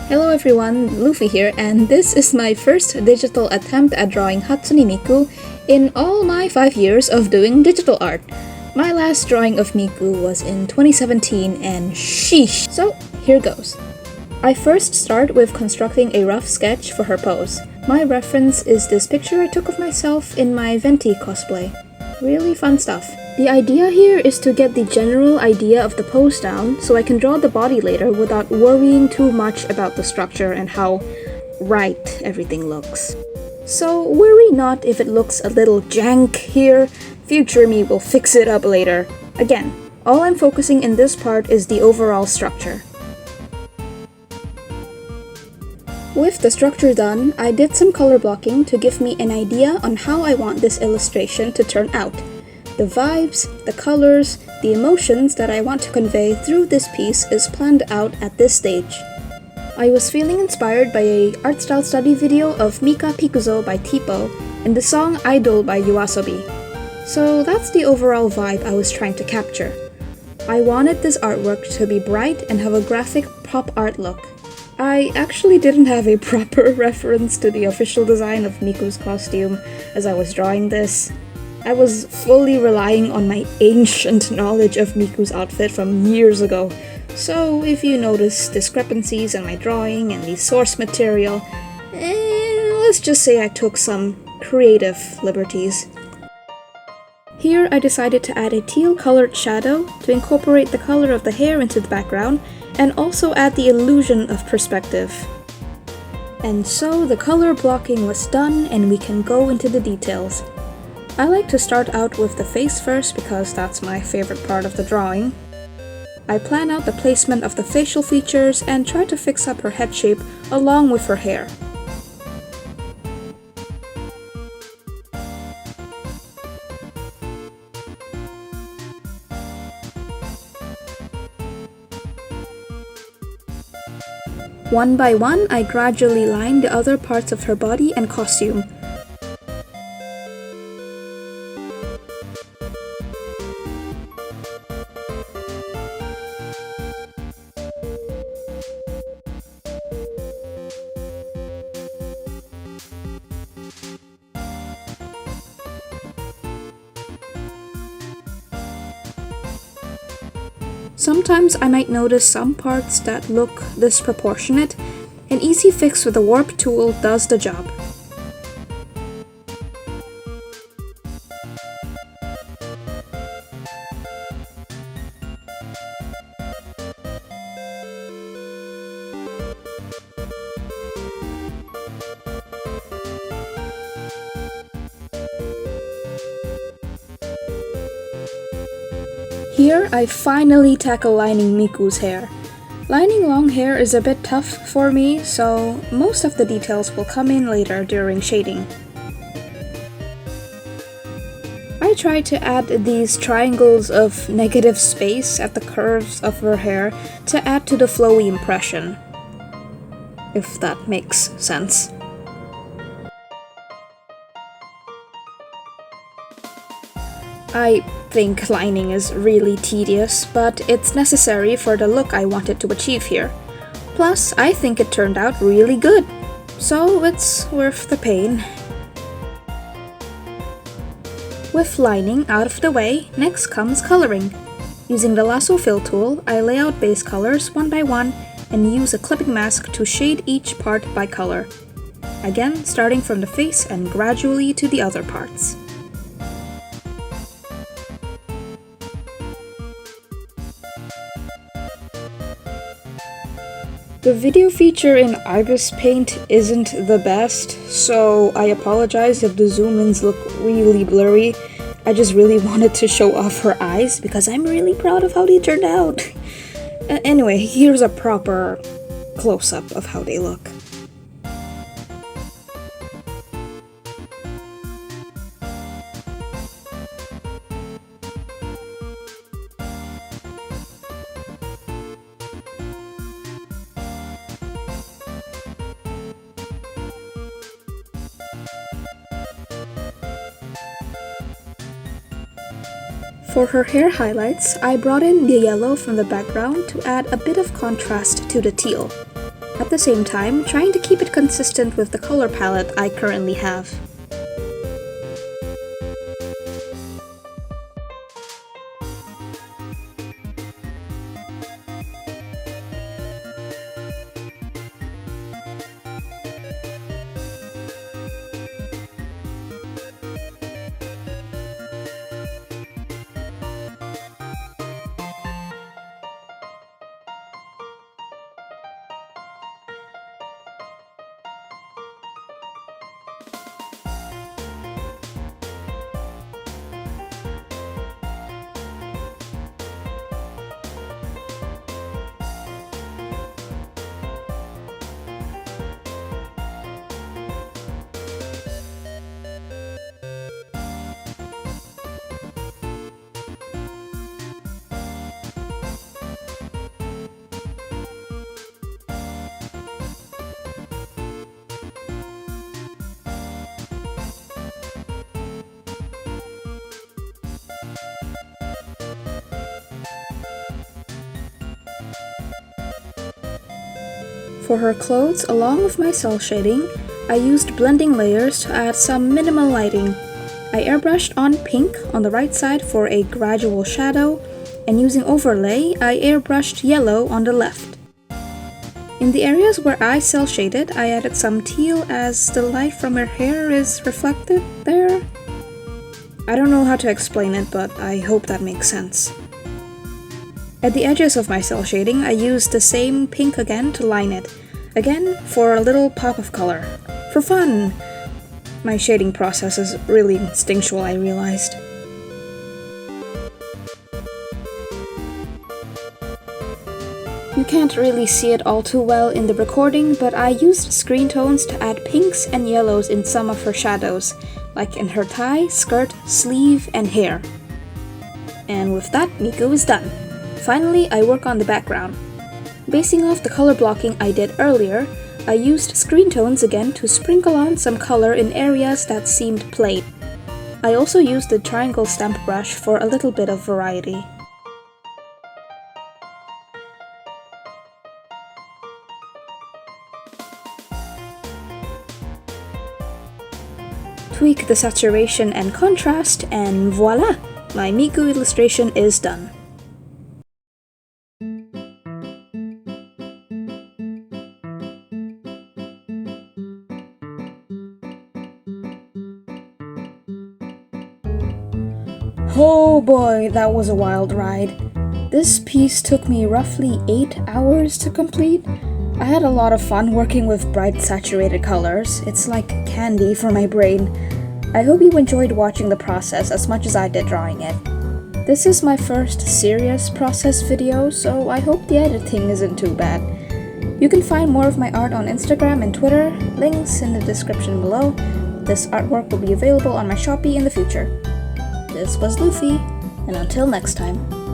Hello everyone, Luffy here, and this is my first digital attempt at drawing HATSUNE MIKU in all my 5 years of doing digital art. My last drawing of MIKU was in 2017 and sheesh! So here goes. I first start with constructing a rough sketch for her pose. My reference is this picture I took of myself in my Venti cosplay. Really fun stuff. The idea here is to get the general idea of the pose down so I can draw the body later without worrying too much about the structure and how right everything looks. So worry not if it looks a little jank here, future me will fix it up later. Again, all I'm focusing in this part is the overall structure. With the structure done, I did some color blocking to give me an idea on how I want this illustration to turn out. The vibes, the colors, the emotions that I want to convey through this piece is planned out at this stage. I was feeling inspired by a art style study video of Mika Pikuzo by Tipo and the song Idol by Yoasobi. So that's the overall vibe I was trying to capture. I wanted this artwork to be bright and have a graphic pop art look. I actually didn't have a proper reference to the official design of Miku's costume as I was drawing this. I was fully relying on my ancient knowledge of Miku's outfit from years ago, so if you notice discrepancies in my drawing and the source material, let's just say I took some creative liberties. Here I decided to add a teal-colored shadow to incorporate the color of the hair into the background and also add the illusion of perspective. And so the color blocking was done and we can go into the details. I like to start out with the face first because that's my favorite part of the drawing. I plan out the placement of the facial features and try to fix up her head shape along with her hair. One by one, I gradually line the other parts of her body and costume. Sometimes I might notice some parts that look disproportionate. An easy fix with a warp tool does the job. Here, I finally tackle lining Miku's hair. Lining long hair is a bit tough for me, so most of the details will come in later during shading. I try to add these triangles of negative space at the curves of her hair to add to the flowy impression, if that makes sense. I think lining is really tedious, but it's necessary for the look I wanted to achieve here. Plus, I think it turned out really good, so it's worth the pain. With lining out of the way, next comes coloring. Using the lasso fill tool, I lay out base colors one by one and use a clipping mask to shade each part by color. Again, starting from the face and gradually to the other parts. The video feature in Ibis Paint isn't the best, so I apologize if the zoom-ins look really blurry. I just really wanted to show off her eyes because I'm really proud of how they turned out. Anyway, here's a proper close-up of how they look. For her hair highlights, I brought in the yellow from the background to add a bit of contrast to the teal. at the same time trying to keep it consistent with the color palette I currently have. For her clothes, along with my cel shading, I used blending layers to add some minimal lighting. I airbrushed on pink on the right side for a gradual shadow, and using overlay, I airbrushed yellow on the left. In the areas where I cel shaded, I added some teal as the light from her hair is reflected there. I don't know how to explain it, but I hope that makes sense. At the edges of my cel shading, I used the same pink again to line it, again for a little pop of color. For fun! My shading process is really instinctual, I realized. You can't really see it all too well in the recording, but I used screen tones to add pinks and yellows in some of her shadows, like in her tie, skirt, sleeve, and hair. And with that, Miku is done. Finally, I work on the background. Basing off the color blocking I did earlier, I used screen tones again to sprinkle on some color in areas that seemed plain. I also used the triangle stamp brush for a little bit of variety. Tweak the saturation and contrast, and voila! My Miku illustration is done. Oh boy, that was a wild ride. This piece took me roughly 8 hours to complete. I had a lot of fun working with bright saturated colors. It's like candy for my brain. I hope you enjoyed watching the process as much as I did drawing it. This is my first serious process video, so I hope the editing isn't too bad. You can find more of my art on Instagram and Twitter, links in the description below. This artwork will be available on my Shopee in the future. This was Luffy, and until next time.